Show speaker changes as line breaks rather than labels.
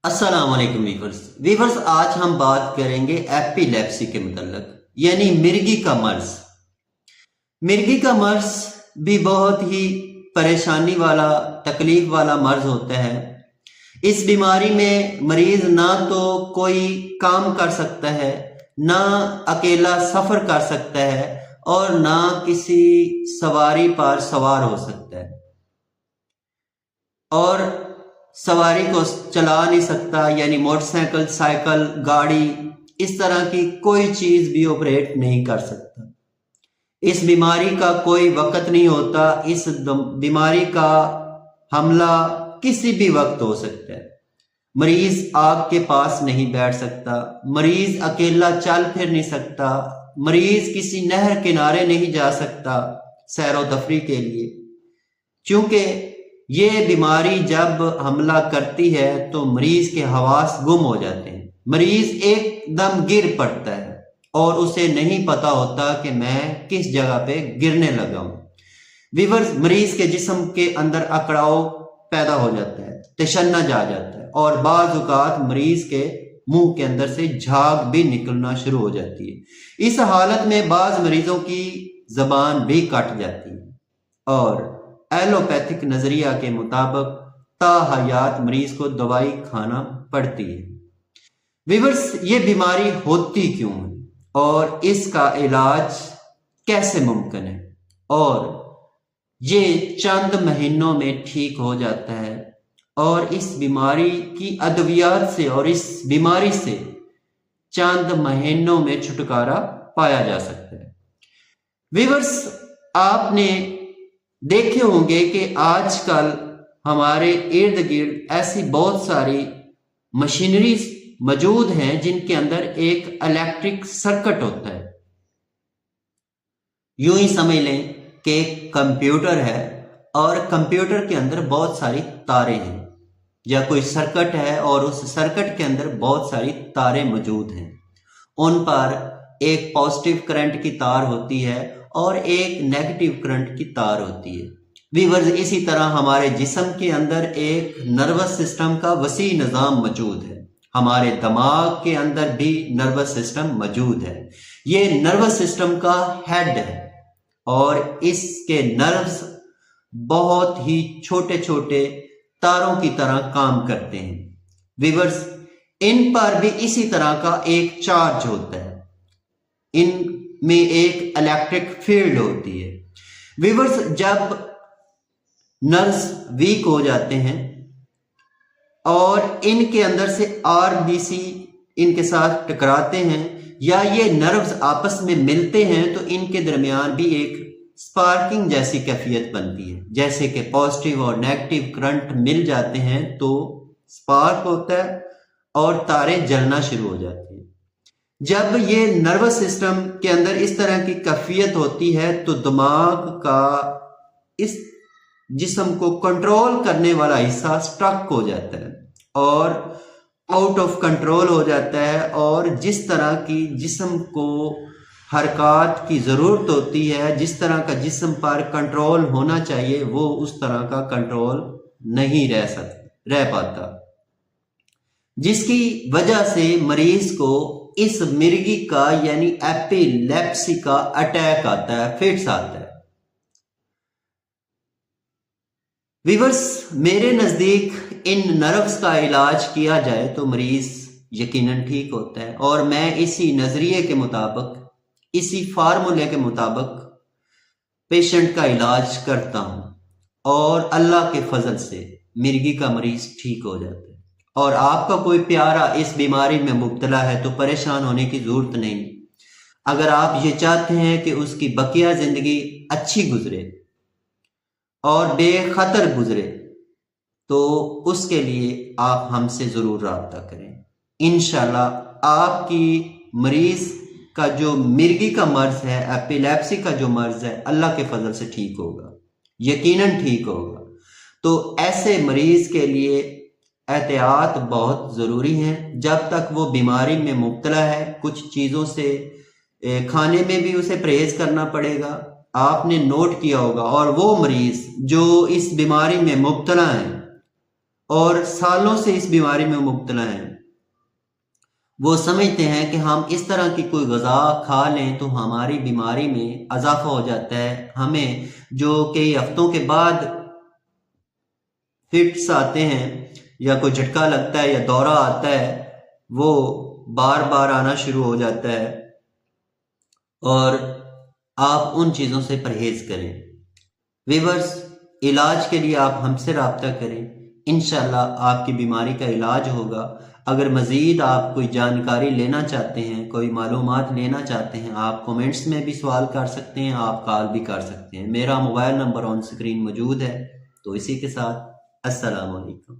السلام علیکم ویورز آج ہم بات کریں گے ایپیلیپسی کے متعلق یعنی مرگی کا مرض۔ مرگی کا مرض بھی بہت ہی پریشانی والا تکلیف والا مرض ہوتا ہے۔ اس بیماری میں مریض نہ تو کوئی کام کر سکتا ہے، نہ اکیلا سفر کر سکتا ہے اور نہ کسی سواری پر سوار ہو سکتا ہے، اور سواری کو چلا نہیں سکتا، یعنی موٹر سائیکل، سائیکل، گاڑی، اس طرح کی کوئی چیز بھی آپریٹ نہیں کر سکتا۔ اس بیماری کا کوئی وقت نہیں ہوتا، اس بیماری کا حملہ کسی بھی وقت ہو سکتا ہے۔ مریض آگ کے پاس نہیں بیٹھ سکتا، مریض اکیلا چل پھر نہیں سکتا، مریض کسی نہر کنارے نہیں جا سکتا سیر و تفریح کے لیے، چونکہ یہ بیماری جب حملہ کرتی ہے تو مریض کے حواس گم ہو جاتے ہیں، مریض ایک دم گر پڑتا ہے اور اسے نہیں پتا ہوتا کہ میں کس جگہ پہ گرنے لگا ہوں۔ ویورز، مریض کے جسم کے اندر اکڑاؤ پیدا ہو جاتا ہے، تشنج آ جاتا ہے، اور بعض اوقات مریض کے منہ کے اندر سے جھاگ بھی نکلنا شروع ہو جاتی ہے۔ اس حالت میں بعض مریضوں کی زبان بھی کٹ جاتی ہے، اور ایلوپیتھک نظریہ کے مطابق تا حیات مریض کو دوائی کھانا پڑتی ہے۔ ویورز، یہ بیماری ہوتی کیوں ہے اور اس کا علاج کیسے ممکن ہے، اور یہ چند مہینوں میں ٹھیک ہو جاتا ہے، اور اس بیماری کی ادویات سے اور اس بیماری سے چند مہینوں میں چھٹکارا پایا جا سکتا ہے۔ ویورز، آپ نے دیکھے ہوں گے کہ آج کل ہمارے ارد گرد ایسی بہت ساری مشینریز موجود ہیں جن کے اندر ایک الیکٹرک سرکٹ ہوتا ہے۔ یوں ہی سمجھ لیں کہ ایک کمپیوٹر ہے اور کمپیوٹر کے اندر بہت ساری تاریں ہیں، یا کوئی سرکٹ ہے اور اس سرکٹ کے اندر بہت ساری تاریں موجود ہیں، ان پر ایک پازیٹیو کرنٹ کی تار ہوتی ہے اور ایک نیگیٹو کرنٹ کی تار ہوتی ہے۔ ویورز، اسی طرح ہمارے جسم کے اندر ایک نروس سسٹم کا وسیع نظام موجود ہے، ہمارے دماغ کے اندر بھی نروس سسٹم موجود ہے۔ یہ نروس سسٹم کا ہیڈ ہے، اور اس کے نروز بہت ہی چھوٹے چھوٹے تاروں کی طرح کام کرتے ہیں۔ ویورز، ان پر بھی اسی طرح کا ایک چارج ہوتا ہے، ان میں ایک الیکٹرک فیلڈ ہوتی ہے۔ ویورز، جب نرس ویک ہو جاتے ہیں اور ان کے اندر سے RBC ان کے ساتھ ٹکراتے ہیں، یا یہ نروز آپس میں ملتے ہیں، تو ان کے درمیان بھی ایک سپارکنگ جیسی کیفیت بنتی ہے، جیسے کہ پازیٹیو اور نیگیٹو کرنٹ مل جاتے ہیں تو سپارک ہوتا ہے اور تاریں جلنا شروع ہو جاتی ہیں۔ جب یہ نروس سسٹم کے اندر اس طرح کی کیفیت ہوتی ہے تو دماغ کا اس جسم کو کنٹرول کرنے والا حصہ سٹرک ہو جاتا ہے اور آؤٹ آف کنٹرول ہو جاتا ہے، اور جس طرح کی جسم کو حرکات کی ضرورت ہوتی ہے، جس طرح کا جسم پر کنٹرول ہونا چاہیے، وہ اس طرح کا کنٹرول نہیں رہ پاتا، جس کی وجہ سے مریض کو اس مرگی کا یعنی ایپیلیپسی کا اٹیک آتا ہے، فٹس آتا ہے۔ ویورز، میرے نزدیک ان نروز کا علاج کیا جائے تو مریض یقیناً ٹھیک ہوتا ہے، اور میں اسی نظریے کے مطابق، اسی فارمولے کے مطابق پیشنٹ کا علاج کرتا ہوں، اور اللہ کے فضل سے مرگی کا مریض ٹھیک ہو جاتا ہے۔ اور آپ کا کوئی پیارا اس بیماری میں مبتلا ہے تو پریشان ہونے کی ضرورت نہیں۔ اگر آپ یہ چاہتے ہیں کہ اس کی بقیہ زندگی اچھی گزرے اور بے خطر گزرے، تو اس کے لیے آپ ہم سے ضرور رابطہ کریں۔ انشاءاللہ آپ کی مریض کا جو مرگی کا مرض ہے، ایپیلیپسی کا جو مرض ہے، اللہ کے فضل سے ٹھیک ہوگا، یقیناً ٹھیک ہوگا۔ تو ایسے مریض کے لیے احتیاط بہت ضروری ہے۔ جب تک وہ بیماری میں مبتلا ہے، کچھ چیزوں سے کھانے میں بھی اسے پرہیز کرنا پڑے گا، آپ نے نوٹ کیا ہوگا۔ اور وہ مریض جو اس بیماری میں مبتلا ہیں اور سالوں سے اس بیماری میں مبتلا ہیں، وہ سمجھتے ہیں کہ ہم اس طرح کی کوئی غذا کھا لیں تو ہماری بیماری میں اضافہ ہو جاتا ہے، ہمیں جو کئی ہفتوں کے بعد فٹس آتے ہیں یا کوئی جھٹکا لگتا ہے یا دورہ آتا ہے وہ بار بار آنا شروع ہو جاتا ہے، اور آپ ان چیزوں سے پرہیز کریں۔ ویورز، علاج کے لیے آپ ہم سے رابطہ کریں، انشاءاللہ آپ کی بیماری کا علاج ہوگا۔ اگر مزید آپ کوئی جانکاری لینا چاہتے ہیں، کوئی معلومات لینا چاہتے ہیں، آپ کومنٹس میں بھی سوال کر سکتے ہیں، آپ کال بھی کر سکتے ہیں۔ میرا موبائل نمبر آن سکرین موجود ہے۔ تو اسی کے ساتھ السلام علیکم۔